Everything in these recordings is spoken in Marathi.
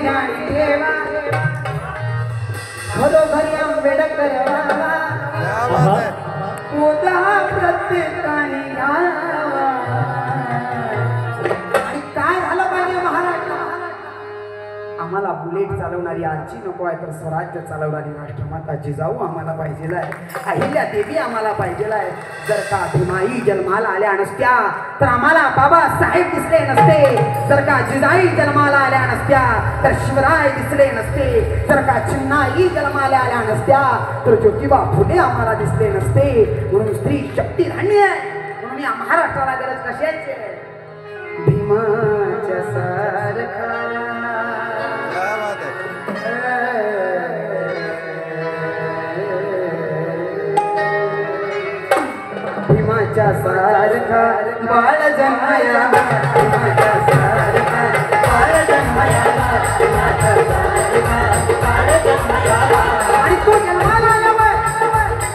ध्यानी ठेवा घरोघरी आंबेडकर व्हावा उदा प्रत्येकाने यावा आणि काय झालं पाहिजे महाराष्ट्र आम्हाला बुलेट चालवणारी आजी नको आहे तर स्वराज्य चालवणारी राष्ट्रमाता जिजाऊ आम्हाला पाहिजे आहे अहिल्या देवी आम्हाला पाहिजे आहे जर का भीमाई जन्माला आल्या नसत्या तर आम्हाला बाबासाहेब दिसले नसते जर का जिजाई जन्माला आल्या नसत्या तर शिवराय दिसले नसते जर का चिन्नाई जन्माला आल्या नसत्या तर ज्योतिबा फुले आम्हाला दिसले नसते म्हणून स्त्री शक्ती धान्य आहे म्हणून या महाराष्ट्राला गरज कशाची आहे भीमाच्या सारखा भीमाच्या सारखा बाळ जन्माया भीमाच्या सारखा बाळ जन्माया भीमाच्या सारखा बाळ जन्माया आणि तो जन्माला आल्यावर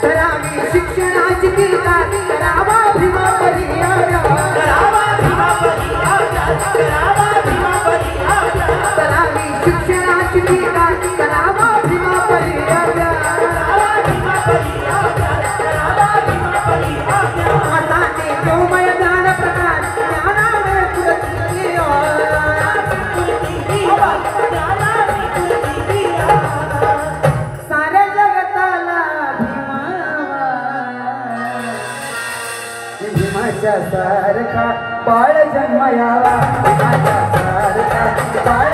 करावी शिक्षणाची टीका करावा भीमा परियाव्या करावा भीमा परियाव्या करावा भीमा परियाव्या करावी शिक्षणाची टीका करावा भीमा परियाव्या करावा भीमा परियाव्या करावा भीमा परियाव्या माताने जो मैदान प्रकाश ज्ञानाने तुरती साऱ्या जगताला भीमाच्या सारखा बाळ जन्मायावा भीमाच्या सारखा बाळ